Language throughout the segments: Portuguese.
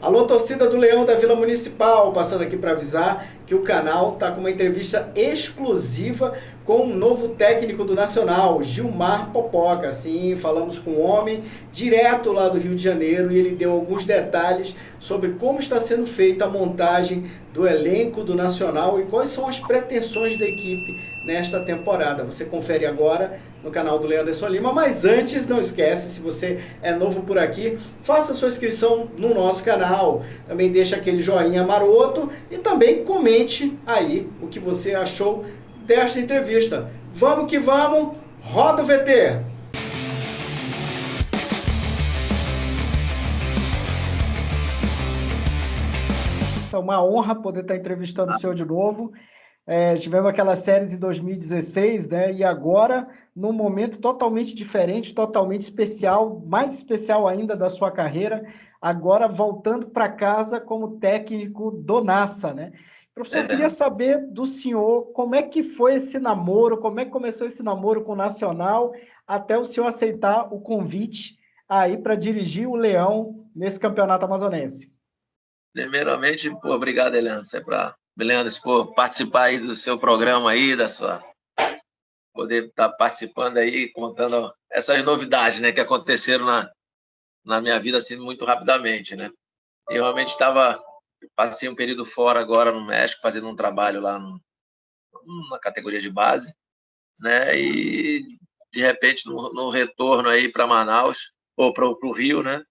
Alô, torcida do Leão da Vila Municipal, passando aqui para avisar que o canal está com uma entrevista exclusiva com um novo técnico do Nacional, Gilmar Popoca. Sim, falamos com um homem direto lá do Rio de Janeiro e ele deu alguns detalhes sobre como está sendo feita a montagem do elenco do Nacional e quais são as pretensões da equipe nesta temporada. Você confere agora no canal do Leanderson Lima, mas antes, não esquece, se você é novo por aqui, faça sua inscrição no nosso canal, também deixa aquele joinha maroto e também comente aí o que você achou desta entrevista. Vamos que vamos, roda o VT! É uma honra poder estar entrevistando o senhor de novo. Tivemos aquelas séries em 2016, né? E agora, num momento totalmente diferente, totalmente especial, mais especial ainda da sua carreira, agora voltando para casa como técnico do NASA, né? Professor, eu queria saber do senhor como é que foi esse namoro, como é que começou esse namoro com o Nacional, até o senhor aceitar o convite aí para dirigir o Leão nesse campeonato amazonense. Primeiramente, obrigado, Leandro, por participar aí do seu programa aí, poder estar participando aí, contando essas novidades, né, que aconteceram na minha vida, assim, muito rapidamente, né. Eu realmente passei um período fora agora no México, fazendo um trabalho lá na categoria de base, né, e de repente, no retorno aí para Manaus, ou para o Rio, né,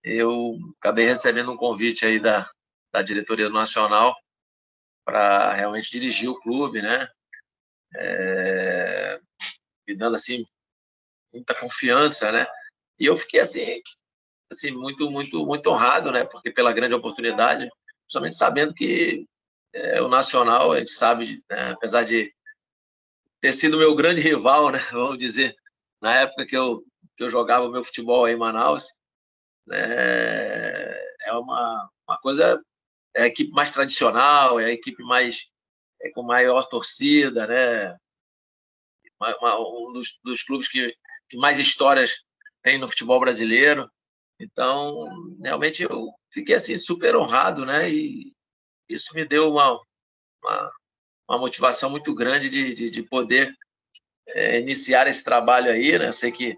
eu acabei recebendo um convite aí da diretoria do Nacional para realmente dirigir o clube, né? Me dando assim muita confiança, né? E eu fiquei assim muito honrado, né? Porque pela grande oportunidade, somente sabendo que o Nacional, a gente sabe, né? Apesar de ter sido meu grande rival, né? Vamos dizer, na época que eu jogava o meu futebol aí em Manaus, né? É uma coisa, é a equipe mais tradicional, é a equipe mais com maior torcida, né? Um dos clubes que mais histórias tem no futebol brasileiro. Então, realmente eu fiquei assim super honrado, né? E isso me deu uma, uma motivação muito grande de poder iniciar esse trabalho aí, né? Eu sei que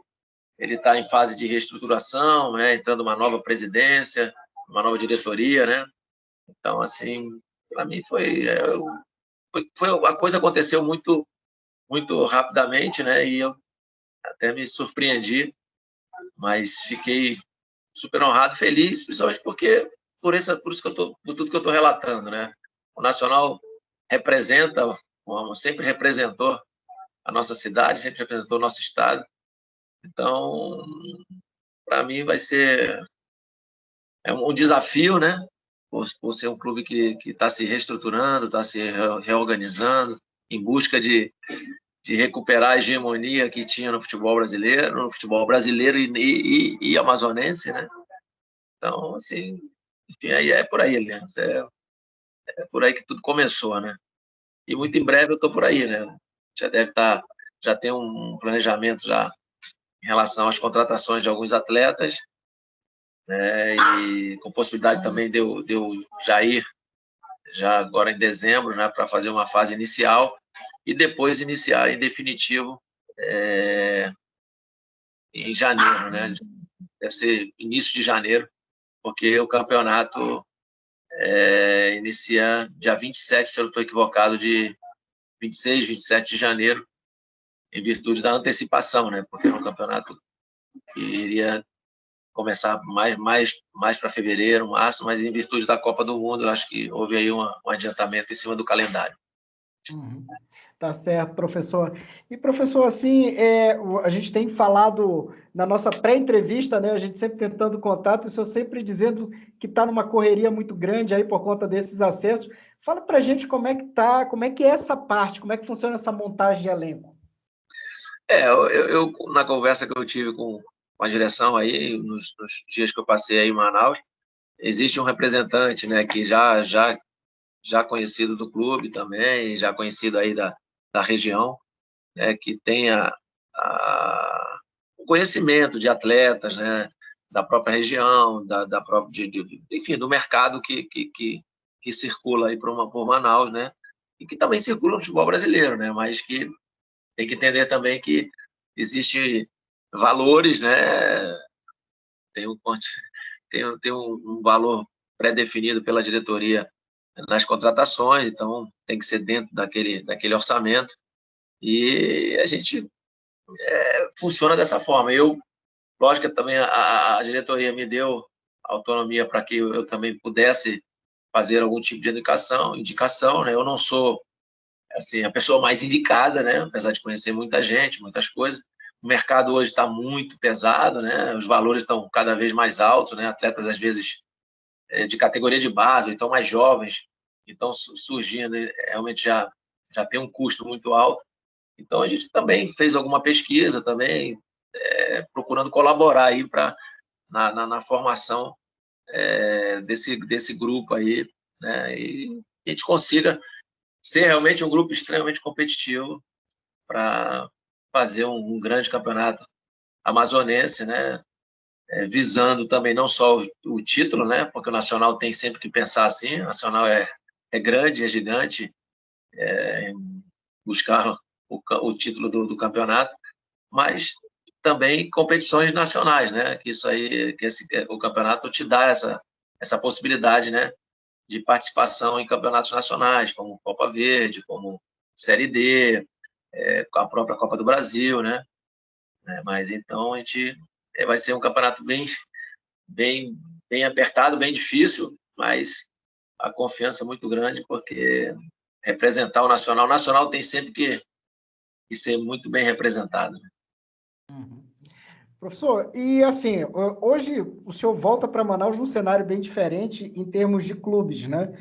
ele está em fase de reestruturação, né? Entrando uma nova presidência, uma nova diretoria, né? Então, assim, para mim a coisa aconteceu muito rapidamente, né? E eu até me surpreendi, mas fiquei super honrado, feliz, principalmente porque por isso que por tudo que eu estou relatando, né? O Nacional representa, sempre representou a nossa cidade, sempre representou o nosso estado. Então, para mim vai ser um desafio, né? Por ser um clube que está se reestruturando, está se reorganizando, em busca de recuperar a hegemonia que tinha no futebol brasileiro e amazonense, né? Então, assim, enfim, aí é por aí, Leandro. É por aí que tudo começou, né? E muito em breve eu estou por aí, né? Já tem um planejamento já em relação às contratações de alguns atletas, né? E com possibilidade também de eu já ir, já agora em dezembro, né? Para fazer uma fase inicial e depois iniciar em definitivo em janeiro, né? Deve ser início de janeiro, porque o campeonato inicia dia 27, se eu não estou equivocado, de 26, 27 de janeiro, em virtude da antecipação, né? Porque é um campeonato que iria começar mais para fevereiro, março, mas em virtude da Copa do Mundo, eu acho que houve aí um adiantamento em cima do calendário. Uhum. Tá certo, professor. E, professor, assim, a gente tem falado na nossa pré-entrevista, né? A gente sempre tentando contato, o senhor sempre dizendo que está numa correria muito grande aí por conta desses acessos. Fala para a gente como é que tá, como é que é essa parte, como é que funciona essa montagem de elenco. Na conversa que eu tive com a direção aí, nos dias que eu passei aí em Manaus, existe um representante, né, que já conhecido do clube também, já conhecido aí da região, né, que tenha o conhecimento de atletas, né, da própria região, da própria, enfim, do mercado que circula aí por Manaus, né? E que também circula no futebol brasileiro, né? Mas que tem que entender também que existe valores, né? Tem um valor pré-definido pela diretoria nas contratações, então tem que ser dentro daquele orçamento, e a gente funciona dessa forma. Lógico que também a diretoria me deu autonomia para que eu também pudesse fazer algum tipo de indicação, né? Eu não sou assim a pessoa mais indicada, né? Apesar de conhecer muita gente, muitas coisas. O mercado hoje está muito pesado, né? Os valores estão cada vez mais altos, né? Atletas às vezes de categoria de base, ou então mais jovens, então surgindo realmente já tem um custo muito alto. Então a gente também fez alguma pesquisa também, procurando colaborar aí na formação desse grupo aí, né? E a gente consiga ser realmente um grupo extremamente competitivo para fazer um grande campeonato amazonense, né? Visando também não só o título, né? Porque o Nacional tem sempre que pensar assim, o Nacional é grande, é gigante, buscar o título do campeonato, mas também competições nacionais, né? Que isso aí, o campeonato te dá essa possibilidade, né? De participação em campeonatos nacionais, como Copa Verde, como Série D, com a própria Copa do Brasil, né? Mas então a gente vai ser um campeonato bem, bem apertado, bem difícil, mas a confiança é muito grande, porque representar o Nacional tem sempre que ser muito bem representado. Uhum. Professor, e assim, hoje o senhor volta para Manaus num cenário bem diferente em termos de clubes, né?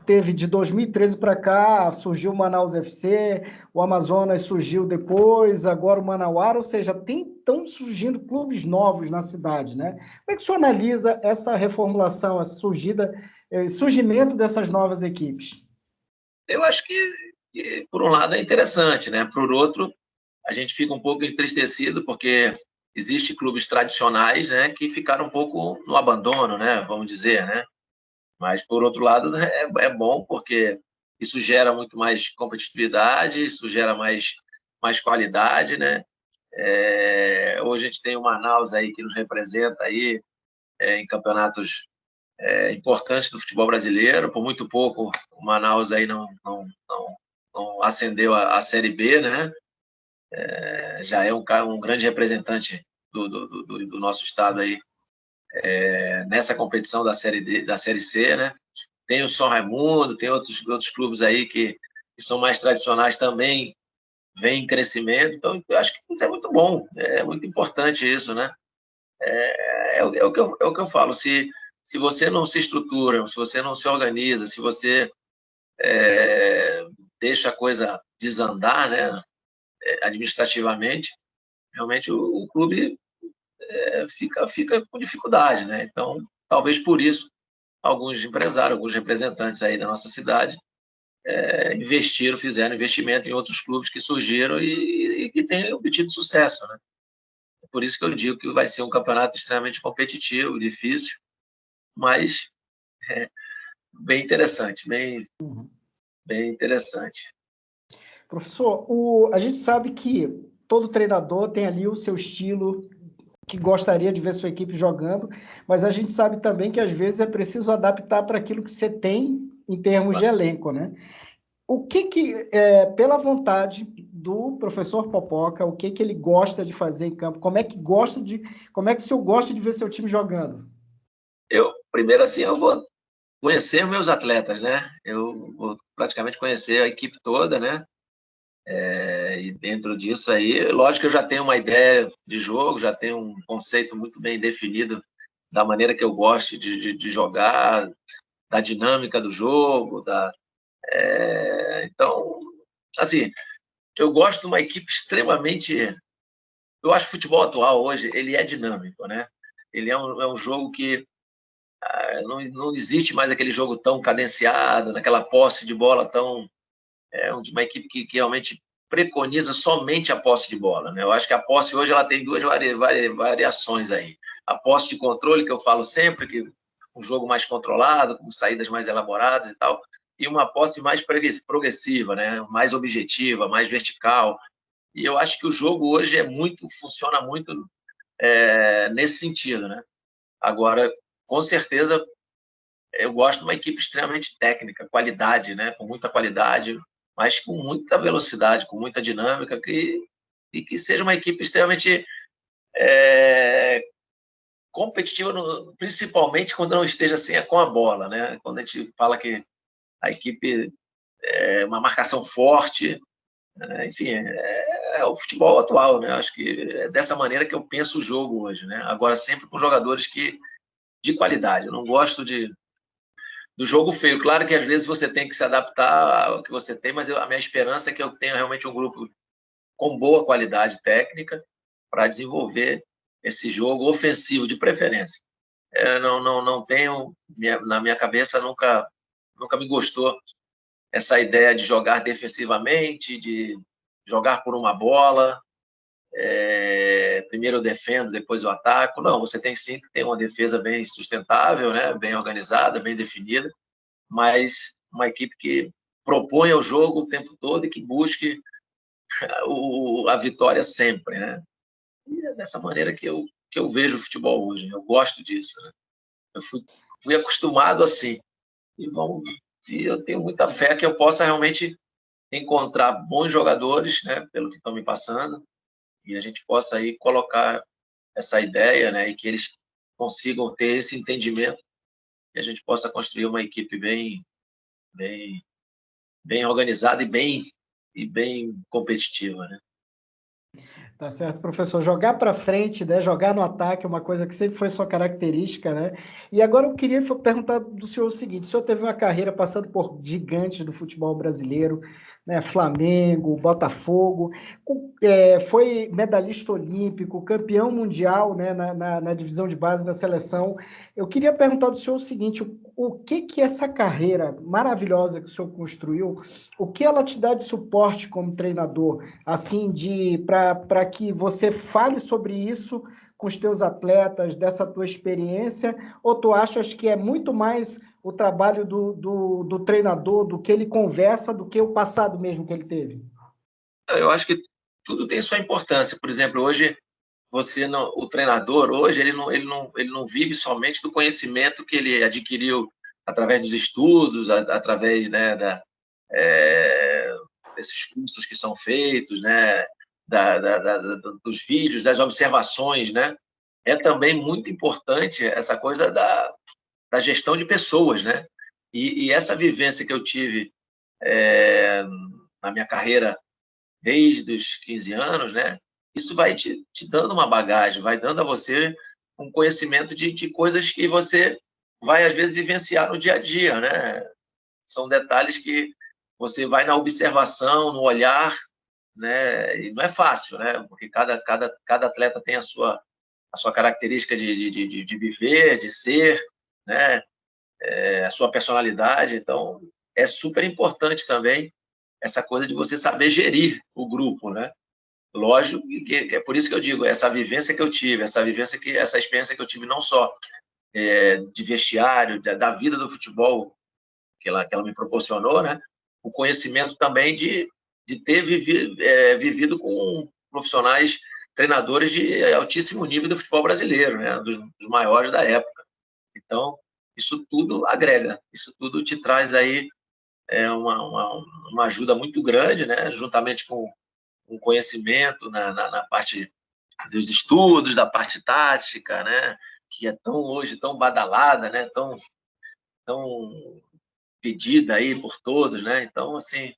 Teve de 2013 para cá, surgiu o Manaus FC, o Amazonas surgiu depois, agora o Manauara, ou seja, estão surgindo clubes novos na cidade, né? Como é que o senhor analisa essa reformulação, essa surgimento dessas novas equipes? Eu acho que, por um lado, é interessante, né? Por outro, a gente fica um pouco entristecido, porque existem clubes tradicionais, né, que ficaram um pouco no abandono, né? Vamos dizer, né? Mas, por outro lado, é bom, porque isso gera muito mais competitividade, isso gera mais qualidade, né? Hoje a gente tem o Manaus aí que nos representa aí em campeonatos importantes do futebol brasileiro. Por muito pouco o Manaus aí não ascendeu a Série B, né? Já é um grande representante do nosso estado aí nessa competição da Série D, da Série C, né? Tem o São Raimundo, tem outros clubes aí que são mais tradicionais também, vem em crescimento. Então, eu acho que isso é muito bom, é muito importante isso, né? É o que eu falo, se você não se estrutura, se você não se organiza, se você deixa a coisa desandar, né, administrativamente, realmente o clube fica com dificuldade, né? Então, talvez por isso, alguns empresários, alguns representantes aí da nossa cidade fizeram investimento em outros clubes que surgiram e que têm obtido sucesso, né? É por isso que eu digo que vai ser um campeonato extremamente competitivo, difícil, mas bem interessante, bem interessante. Professor, a gente sabe que todo treinador tem ali o seu estilo que gostaria de ver sua equipe jogando, mas a gente sabe também que às vezes é preciso adaptar para aquilo que você tem em termos de elenco, né? Pela vontade do professor Popoca, o que ele gosta de fazer em campo? Como é que o senhor gosta de ver seu time jogando? Primeiro assim, eu vou conhecer meus atletas, né? Eu vou praticamente conhecer a equipe toda, né? E dentro disso aí, lógico que eu já tenho uma ideia de jogo, já tenho um conceito muito bem definido da maneira que eu gosto de jogar, da dinâmica do jogo, então, assim, eu gosto de uma equipe extremamente. Eu acho que o futebol atual hoje ele é dinâmico, né? Ele é um jogo que não existe mais aquele jogo tão cadenciado, naquela posse de bola tão. Uma equipe que realmente preconiza somente a posse de bola, né? Eu acho que a posse hoje ela tem duas variações aí. a posse de controle, que eu falo sempre, que um jogo mais controlado, com saídas mais elaboradas e tal, e uma posse mais progressiva, né? Mais objetiva, mais vertical. E eu acho que o jogo hoje funciona muito nesse sentido, né? Agora, com certeza, eu gosto de uma equipe extremamente técnica, qualidade, né? Com muita qualidade, mas com muita velocidade, com muita dinâmica, e que seja uma equipe extremamente competitiva, principalmente quando não esteja assim, com a bola, né? Quando a gente fala que a equipe é uma marcação forte, enfim, é o futebol atual, né? Acho que é dessa maneira que eu penso o jogo hoje, né? Agora sempre com jogadores de qualidade. Eu não gosto do jogo feio. Claro que às vezes você tem que se adaptar ao que você tem, mas a minha esperança é que eu tenha realmente um grupo com boa qualidade técnica para desenvolver esse jogo ofensivo de preferência. Não tenho, na minha cabeça nunca me gostou essa ideia de jogar defensivamente, de jogar por uma bola, primeiro eu defendo, depois eu ataco. Não, você tem sim que ter uma defesa bem sustentável, né? Bem organizada, bem definida, mas uma equipe que proponha o jogo o tempo todo e que busque a vitória sempre, né? E é dessa maneira que eu vejo o futebol hoje. Eu gosto disso, né? Eu fui acostumado assim. E eu tenho muita fé que eu possa realmente encontrar bons jogadores, né? Pelo que estão me passando, e a gente possa aí colocar essa ideia, né? E que eles consigam ter esse entendimento, que a gente possa construir uma equipe bem, bem organizada e bem competitiva, né? Tá certo, professor. Jogar para frente, né? Jogar no ataque é uma coisa que sempre foi sua característica, né? E agora eu queria perguntar do senhor o seguinte: o senhor teve uma carreira passando por gigantes do futebol brasileiro, né? Flamengo, Botafogo, foi medalhista olímpico, campeão mundial, né? Na divisão de base da seleção. Eu queria perguntar do senhor o seguinte: o que essa carreira maravilhosa que o senhor construiu, o que ela te dá de suporte como treinador, assim, para que você fale sobre isso com os teus atletas, dessa tua experiência, ou tu achas que é muito mais o trabalho do treinador, do que ele conversa, do que o passado mesmo que ele teve? Eu acho que tudo tem sua importância. Por exemplo, hoje o treinador hoje ele não vive somente do conhecimento que ele adquiriu através dos estudos, através, né, desses cursos que são feitos, né, dos vídeos, das observações, né? É também muito importante essa coisa da gestão de pessoas, né? E essa vivência que eu tive na minha carreira desde os 15 anos, né? Isso vai te dando uma bagagem, vai dando a você um conhecimento de coisas que você vai, às vezes, vivenciar no dia a dia, né? São detalhes que você vai na observação, no olhar, né? E não é fácil, né? Porque cada atleta tem a sua característica de viver, de ser, né? A sua personalidade. Então, é super importante também essa coisa de você saber gerir o grupo, né? Lógico que é por isso que eu digo, essa vivência que eu tive, essa experiência que eu tive não só de vestiário, da vida do futebol que ela me proporcionou, né? O conhecimento também de ter vivido com profissionais, treinadores de altíssimo nível do futebol brasileiro, né? Dos maiores da época. Então, isso tudo agrega, isso tudo te traz aí uma ajuda muito grande, né? Juntamente com um conhecimento na parte dos estudos, da parte tática, né? Que é hoje tão badalada, né? Tão pedida aí por todos, né? Então, assim,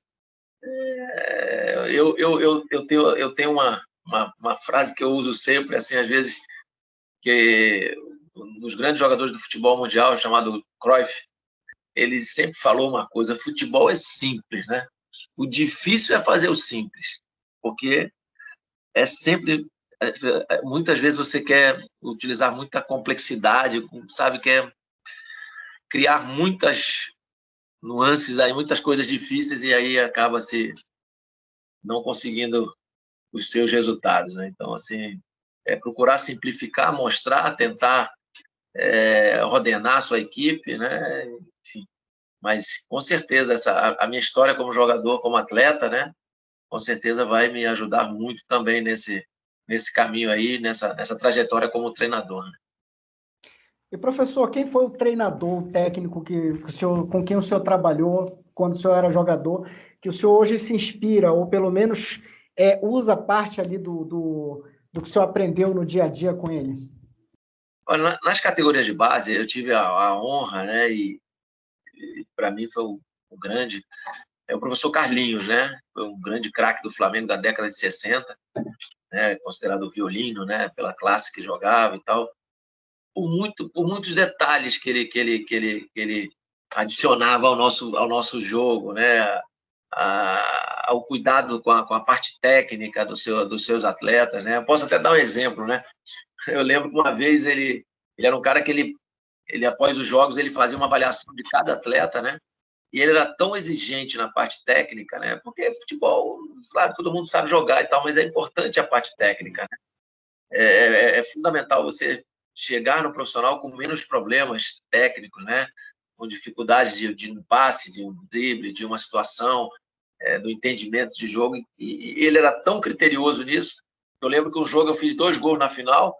eu tenho uma frase que eu uso sempre, assim, às vezes, que um dos grandes jogadores do futebol mundial, chamado Cruyff, ele sempre falou uma coisa: futebol é simples, né? O difícil é fazer o simples, porque é sempre, muitas vezes você quer utilizar muita complexidade, sabe, quer criar muitas nuances aí, muitas coisas difíceis, e aí acaba se não conseguindo os seus resultados, né? Então, assim, procurar simplificar, mostrar, tentar ordenar a sua equipe, né? Enfim, mas com certeza a minha história como jogador, como atleta, né? Com certeza vai me ajudar muito também nesse caminho aí, nessa trajetória como treinador, né? E, professor, quem foi o treinador, o técnico com quem o senhor trabalhou quando o senhor era jogador, que o senhor hoje se inspira, ou pelo menos usa parte ali do que o senhor aprendeu no dia a dia com ele? Olha, nas categorias de base, eu tive a honra, né, e para mim foi o grande, o professor Carlinhos, né, foi um grande craque do Flamengo da década de 60, né, considerado violino, né, pela classe que jogava e tal, por muitos detalhes que ele adicionava ao nosso jogo, né, ao cuidado com a parte técnica dos seus atletas, né. Eu posso até dar um exemplo, né. Eu lembro que uma vez ele era um cara que ele após os jogos ele fazia uma avaliação de cada atleta, né? E ele era tão exigente na parte técnica, né? Porque futebol, claro, todo mundo sabe jogar e tal, mas é importante a parte técnica, né? É fundamental você chegar no profissional com menos problemas técnicos, né? Com dificuldade de um passe, de um drible, de uma situação, do entendimento de jogo. E ele era tão criterioso nisso. Eu lembro que um jogo eu fiz 2 gols na final,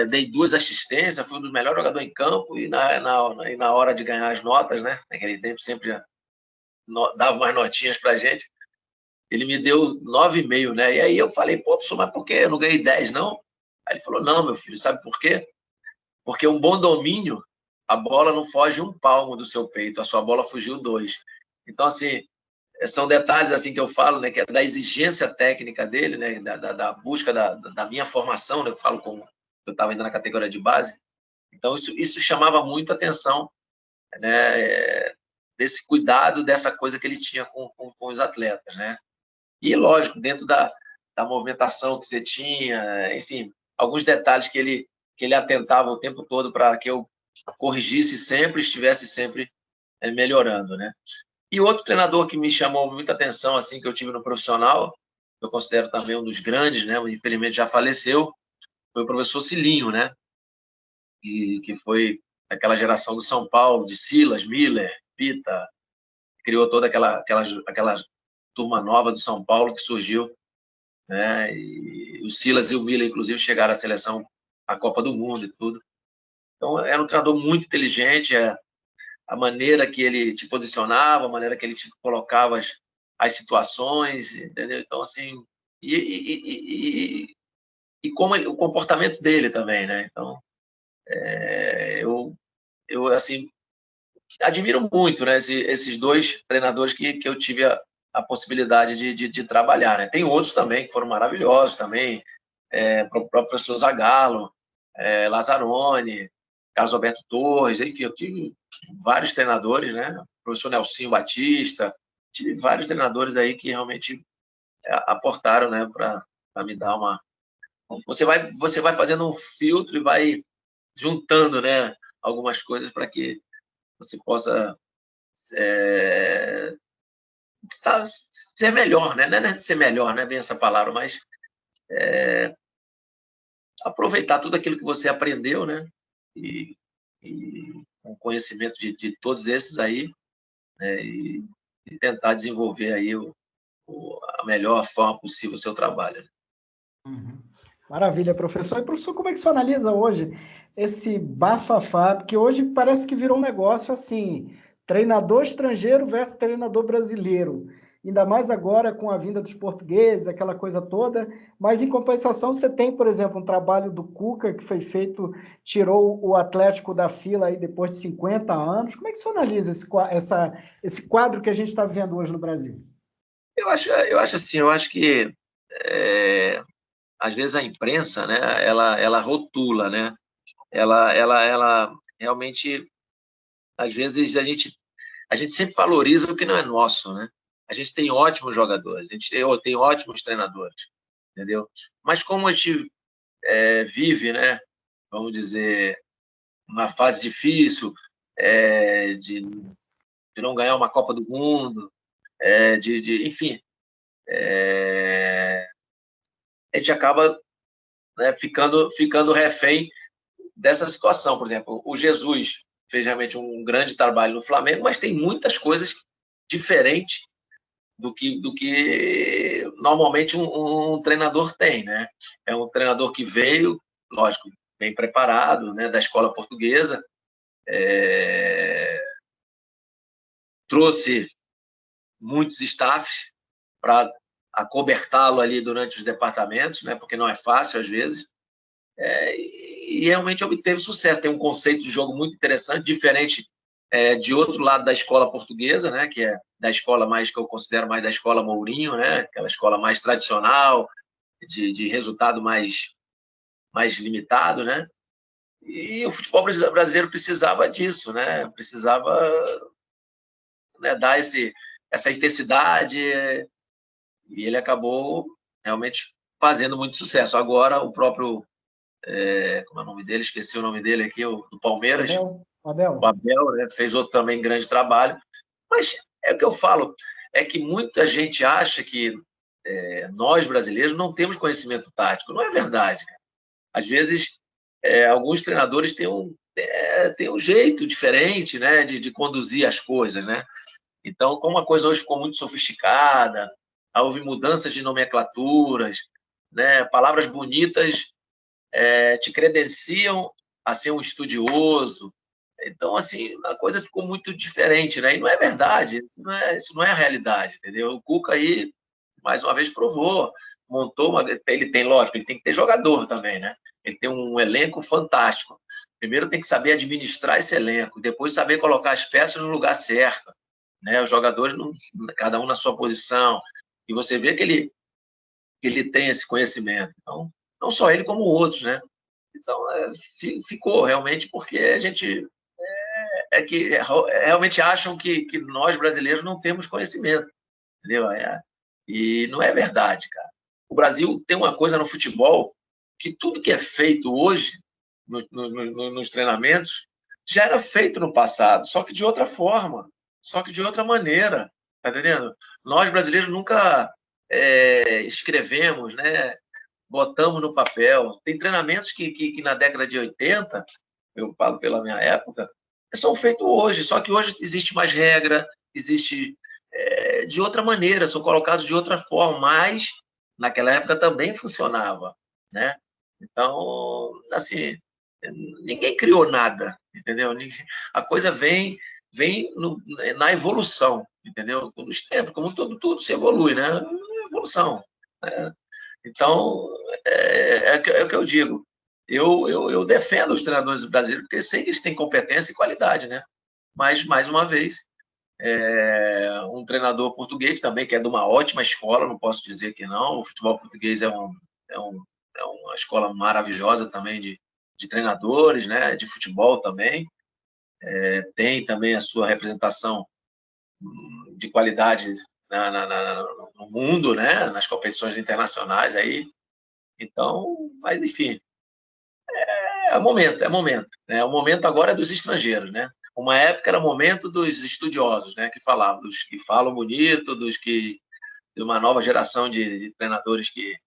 dei 2 assistências, fui um dos melhores jogadores em campo e na hora de ganhar as notas, né? Naquele tempo sempre dava umas notinhas pra gente. Ele me deu 9,5, né? E aí eu falei, pô, professor, mas por que eu não ganhei 10, não? Aí ele falou, não, meu filho, sabe por quê? Porque um bom domínio, a bola não foge um palmo do seu peito, a sua bola fugiu 2. Então, assim, são detalhes assim que eu falo, né, que é da exigência técnica dele, né, da busca da minha formação, né, eu falo como eu estava ainda na categoria de base. Então, isso chamava muita atenção, né, desse cuidado, dessa coisa que ele tinha com os atletas, né? E, lógico, dentro da movimentação que você tinha, enfim, alguns detalhes que ele atentava o tempo todo para que eu corrigisse sempre, estivesse sempre melhorando, né? E outro treinador que me chamou muita atenção, assim, que eu tive no profissional, eu considero também um dos grandes, né? Infelizmente já faleceu, foi o professor Cilinho, né? Que foi aquela geração do São Paulo, de Silas, Miller, Pita, criou toda aquela turma nova do São Paulo que surgiu, né? E o Silas e o Miller, inclusive, chegaram à seleção, à Copa do Mundo e tudo. Então, era um treinador muito inteligente, a maneira que ele te posicionava, a maneira que ele te colocava as situações, entendeu? Então, assim, e como o comportamento dele também, né? Então, eu assim, admiro muito, né, esses 2 treinadores que eu tive a possibilidade de trabalhar, né? Tem outros também que foram maravilhosos também, o próprio professor Zagallo, Lazzaroni, Carlos Alberto Torres, enfim, eu tive vários treinadores, né? O professor Nelsinho Batista, tive vários treinadores aí que realmente aportaram, né, para me dar uma... Você vai fazendo um filtro e vai juntando, né, algumas coisas para que você possa sabe, ser melhor, né? Não é ser melhor, não é bem essa palavra, mas aproveitar tudo aquilo que você aprendeu, né? E, com conhecimento de todos esses aí, né? E tentar desenvolver aí a melhor forma possível o seu trabalho. Uhum. Maravilha, professor. E, professor, como é que o senhor analisa hoje esse bafafá? Porque hoje parece que virou um negócio assim, treinador estrangeiro versus treinador brasileiro. Ainda mais agora com a vinda dos portugueses, aquela coisa toda. Mas, em compensação, você tem, por exemplo, um trabalho do Cuca que foi feito, tirou o Atlético da fila aí depois de 50 anos. Como é que o senhor analisa esse quadro que a gente está vivendo hoje no Brasil? Eu acho assim, eu acho que às vezes a imprensa, né, ela rotula, né? Ela realmente, às vezes a gente sempre valoriza o que não é nosso, né? A gente tem ótimos jogadores, eu tenho ótimos treinadores, entendeu? Mas como a gente vive, né? Vamos dizer, uma fase difícil, de não ganhar uma Copa do Mundo, enfim, a gente acaba né, ficando refém dessa situação. Por exemplo, o Jesus fez realmente um grande trabalho no Flamengo, mas tem muitas coisas diferentes do que normalmente um treinador tem, né? É um treinador que veio, lógico, bem preparado, né, da escola portuguesa, trouxe muitos staffs para acobertá-lo ali durante os departamentos, né, porque não é fácil às vezes, e realmente obteve sucesso. Tem um conceito de jogo muito interessante, diferente de outro lado da escola portuguesa, né, que é da escola mais que eu considero mais da escola Mourinho, né, aquela escola mais tradicional, de resultado mais limitado, né? E o futebol brasileiro precisava disso, né? Precisava, né, dar essa intensidade, e ele acabou realmente fazendo muito sucesso. Agora o próprio, como é o nome dele? Esqueci o nome dele aqui, do Palmeiras, Abel. o Abel, né, fez outro também grande trabalho. Mas é o que eu falo, é que muita gente acha que nós brasileiros não temos conhecimento tático. Não é verdade. Às vezes, alguns treinadores têm um jeito diferente, né, de conduzir as coisas, né? Então, como a coisa hoje ficou muito sofisticada, houve mudanças de nomenclaturas, né? Palavras bonitas te credenciam a ser um estudioso. Então, assim, a coisa ficou muito diferente, né? E não é verdade, isso não é a realidade, entendeu? O Cuca aí, mais uma vez, provou, montou ele tem, lógico, ele tem que ter jogador também, né? Ele tem um elenco fantástico. Primeiro tem que saber administrar esse elenco, depois saber colocar as peças no lugar certo, né? Os jogadores, cada um na sua posição, e você vê que ele tem esse conhecimento. Então, não só ele, como outros, né? Então, ficou realmente porque a gente realmente acham que nós brasileiros não temos conhecimento, entendeu? E não é verdade, cara. O Brasil tem uma coisa no futebol que tudo que é feito hoje nos treinamentos já era feito no passado, só que de outra forma, só que de outra maneira, tá entendendo? Nós brasileiros nunca escrevemos, né? Botamos no papel. Tem treinamentos que na década de 80, eu falo pela minha época, são feitos hoje, só que hoje existe mais regra, existe de outra maneira, são colocados de outra forma, mas naquela época também funcionava, né? Então, assim, ninguém criou nada, entendeu? A coisa vem na evolução, entendeu? Nos tempos, como tudo se evolui, né? Evolução, né? Então, é o que eu digo. Eu defendo os treinadores brasileiros, porque sei que eles têm competência e qualidade, né? Mas, mais uma vez, um treinador português também, que é de uma ótima escola, não posso dizer que não. O futebol português é, um, é uma escola maravilhosa também de treinadores, né? De futebol também. Tem também a sua representação de qualidade no mundo, né? Nas competições internacionais aí. Então, mas enfim, é o momento, é o momento. Né? O momento agora é dos estrangeiros, né? Uma época era o momento dos estudiosos, né? Que falavam, dos que falam bonito, de uma nova geração de treinadores que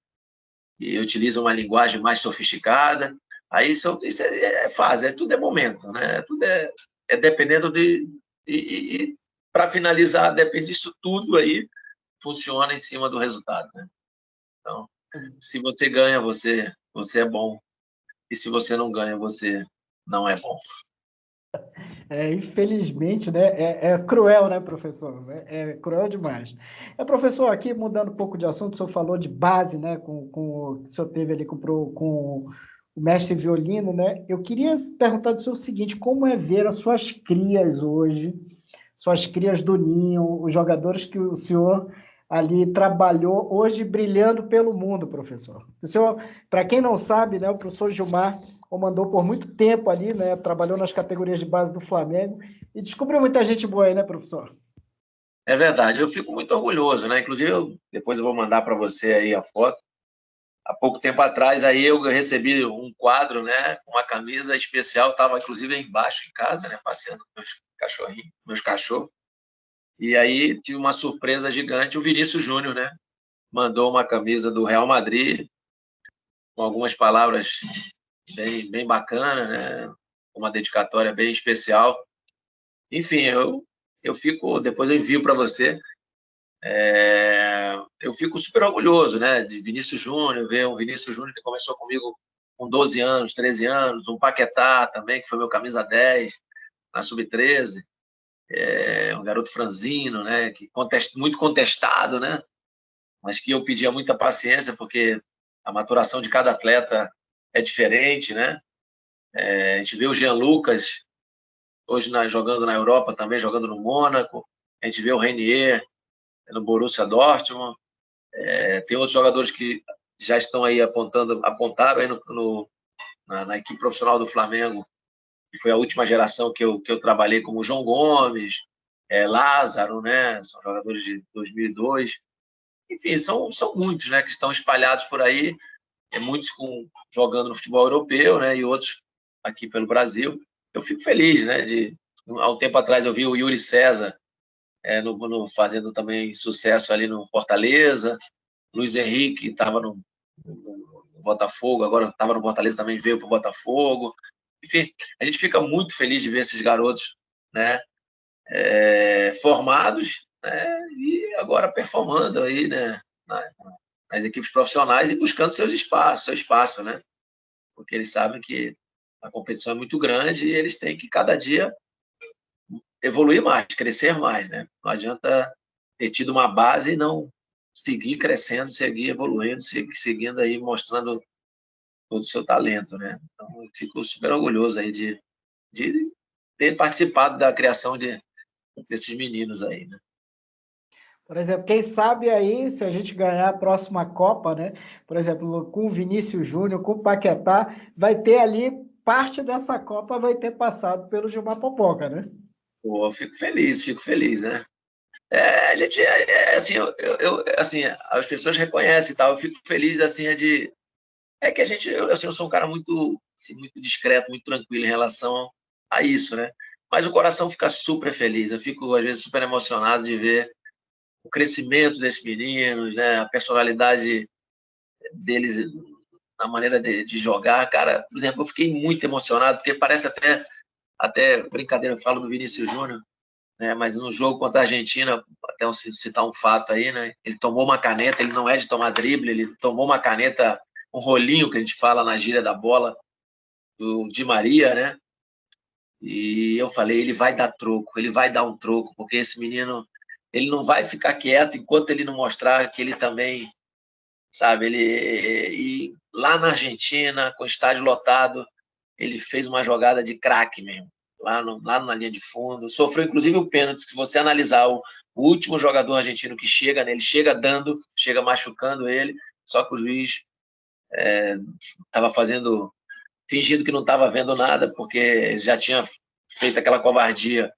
utilizam uma linguagem mais sofisticada. Aí isso é fase, tudo é momento, né? Tudo é dependendo e para finalizar, depende disso tudo aí, funciona em cima do resultado, né? Então, se você ganha, você é bom. E se você não ganha, você não é bom. Infelizmente, né? É cruel, né, professor? É cruel demais. Professor, aqui mudando um pouco de assunto, o senhor falou de base, né? Com o que o senhor teve ali com o mestre violino, né? Eu queria perguntar do senhor o seguinte: como é ver as suas crias hoje, suas crias do ninho, os jogadores que o senhor ali trabalhou hoje brilhando pelo mundo, professor? O senhor, para quem não sabe, né, o professor Gilmar comandou por muito tempo ali, né, trabalhou nas categorias de base do Flamengo e descobriu muita gente boa aí, né, professor? É verdade, eu fico muito orgulhoso, né? Inclusive, depois eu vou mandar para você aí a foto. Há pouco tempo atrás, aí eu recebi um quadro, né? Uma camisa especial, estava inclusive aí embaixo em casa, né? Passeando com meus cachorros. E aí tive uma surpresa gigante, o Vinícius Júnior, né? Mandou uma camisa do Real Madrid, com algumas palavras bem bacana, né? Uma dedicatória bem especial. Enfim, eu fico, depois eu envio para você. Eu fico super orgulhoso, né, de Vinícius Júnior, ver um Vinícius Júnior que começou comigo com 12 anos, 13 anos, um Paquetá também, que foi meu camisa 10 na Sub-13, um garoto franzino, né, que muito contestado, né, mas que eu pedia muita paciência, porque a maturação de cada atleta é diferente, né. A gente vê o Jean Lucas, hoje jogando na Europa também, jogando no Mônaco, a gente vê o Renier no Borussia Dortmund, tem outros jogadores que já estão aí apontaram aí na equipe profissional do Flamengo, que foi a última geração que eu trabalhei, como o João Gomes, Lázaro, né? São jogadores de 2002. Enfim, são muitos, né? Que estão espalhados por aí, muitos jogando no futebol europeu, né? E outros aqui pelo Brasil. Eu fico feliz, né? Há um tempo atrás eu vi o Yuri César fazendo também sucesso ali no Fortaleza. Luiz Henrique estava no Botafogo, agora estava no Fortaleza, também veio para o Botafogo. Enfim, a gente fica muito feliz de ver esses garotos, né, formados, né, e agora performando aí, né, nas equipes profissionais e buscando seu espaço, né, porque eles sabem que a competição é muito grande e eles têm que cada dia evoluir mais, crescer mais, né? Não adianta ter tido uma base e não seguir crescendo, seguir evoluindo, seguindo aí, mostrando todo o seu talento, né? Então, eu fico super orgulhoso aí de ter participado da criação desses meninos aí, né? Por exemplo, quem sabe aí, se a gente ganhar a próxima Copa, né? Por exemplo, com o Vinícius Júnior, com o Paquetá, vai ter ali, parte dessa Copa vai ter passado pelo Gilmar Popoca, né? Pô, eu fico feliz, né? A gente, assim, assim, as pessoas reconhecem e tal, eu fico feliz, assim, que a gente, assim, eu sou um cara muito, assim, muito discreto, muito tranquilo em relação a isso, né? Mas o coração fica super feliz, eu fico, às vezes, super emocionado de ver o crescimento desses meninos, né? A personalidade deles, a maneira de jogar. Cara, por exemplo, eu fiquei muito emocionado, porque parece até brincadeira, eu falo do Vinícius Júnior, né? Mas no jogo contra a Argentina, até eu citar um fato aí, né? Ele tomou uma caneta, ele não é de tomar drible, ele tomou uma caneta, um rolinho que a gente fala na gíria da bola, do Di Maria, né? E eu falei, ele vai dar troco, ele vai dar um troco, porque esse menino, ele não vai ficar quieto enquanto ele não mostrar que ele também, sabe, e lá na Argentina, com o estádio lotado, ele fez uma jogada de craque mesmo, lá na linha de fundo, sofreu inclusive o pênalti. Se você analisar o último jogador argentino que chega nele, chega machucando ele, só que o juiz estava fingindo que não estava vendo nada, porque já tinha feito aquela covardia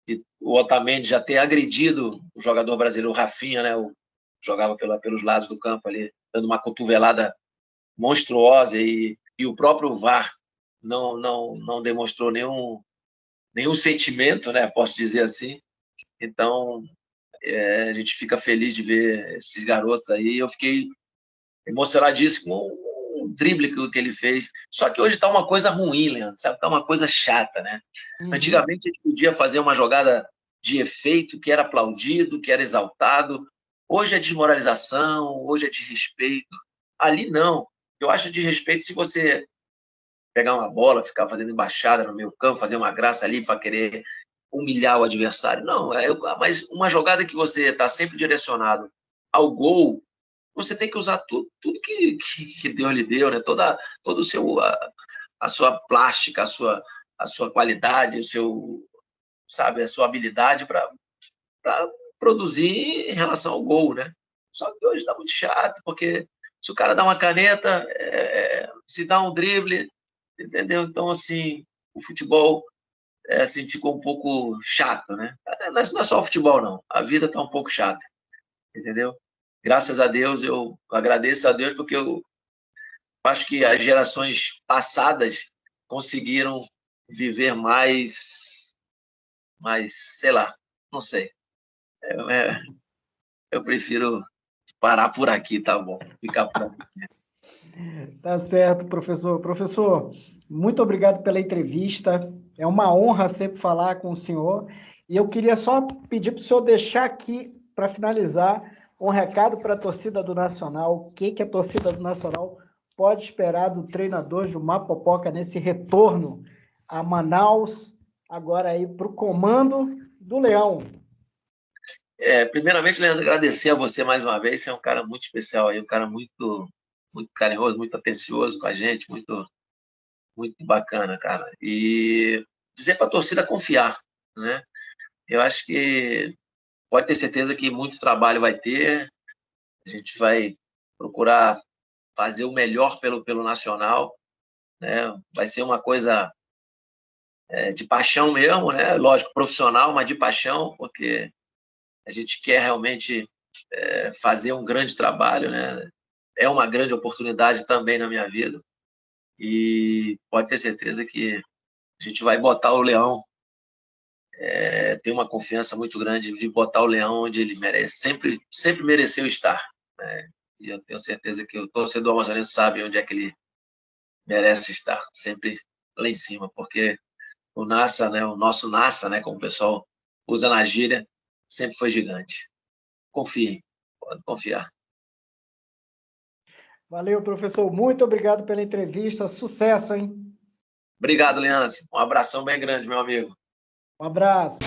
de o Otamendi já ter agredido o jogador brasileiro, o Rafinha, né? Jogava pelos lados do campo ali, dando uma cotovelada monstruosa, e o próprio VAR não demonstrou nenhum sentimento, né? Posso dizer assim. Então, a gente fica feliz de ver esses garotos aí. Eu fiquei emocionadíssimo com o drible que ele fez. Só que hoje está uma coisa ruim, Leandro, sabe? Está uma coisa chata, né? Uhum. Antigamente a gente podia fazer uma jogada de efeito que era aplaudido, que era exaltado. Hoje é desmoralização, hoje é desrespeito. Ali não. Eu acho desrespeito se você pegar uma bola, ficar fazendo embaixada no meio campo, fazer uma graça ali para querer humilhar o adversário. Não, mas uma jogada que você está sempre direcionado ao gol, você tem que usar tudo que Deus lhe deu, né? Todo o seu, a sua plástica, a sua qualidade, sabe, a sua habilidade para produzir em relação ao gol, né? Só que hoje está muito chato, porque se o cara dá uma caneta, se dá um drible, entendeu? Então, assim, o futebol assim, ficou um pouco chato, né? Não é só o futebol, não. A vida está um pouco chata, entendeu? Graças a Deus, eu agradeço a Deus, porque eu acho que as gerações passadas conseguiram viver mais, sei lá, não sei. Eu prefiro parar por aqui, tá bom? Ficar por aqui. Tá certo, professor. Professor, muito obrigado pela entrevista. É uma honra sempre falar com o senhor. E eu queria só pedir para o senhor deixar aqui, para finalizar, um recado para a torcida do Nacional. O que, que a torcida do Nacional pode esperar do treinador Gilmar Popoca nesse retorno a Manaus, agora aí para o comando do Leão? Primeiramente, Leandro, agradecer a você mais uma vez. Você é um cara muito especial aí, um cara muito carinhoso, muito atencioso com a gente, muito bacana, cara. E dizer para a torcida confiar, né? Eu acho que pode ter certeza que muito trabalho vai ter. A gente vai procurar fazer o melhor pelo Nacional, né? Vai ser uma coisa de paixão mesmo, né? Lógico, profissional, mas de paixão, porque a gente quer realmente fazer um grande trabalho, né? É uma grande oportunidade também na minha vida e pode ter certeza que a gente vai botar o Leão, tem uma confiança muito grande de botar o Leão onde ele merece, sempre mereceu estar, né? E eu tenho certeza que o torcedor amazonense sabe onde é que ele merece estar, sempre lá em cima, porque o NASA, né, o nosso NASA, né, como o pessoal usa na gíria, sempre foi gigante. Confie, pode confiar. Valeu, professor. Muito obrigado pela entrevista. Sucesso, hein? Obrigado, Leandro. Um abração bem grande, meu amigo. Um abraço.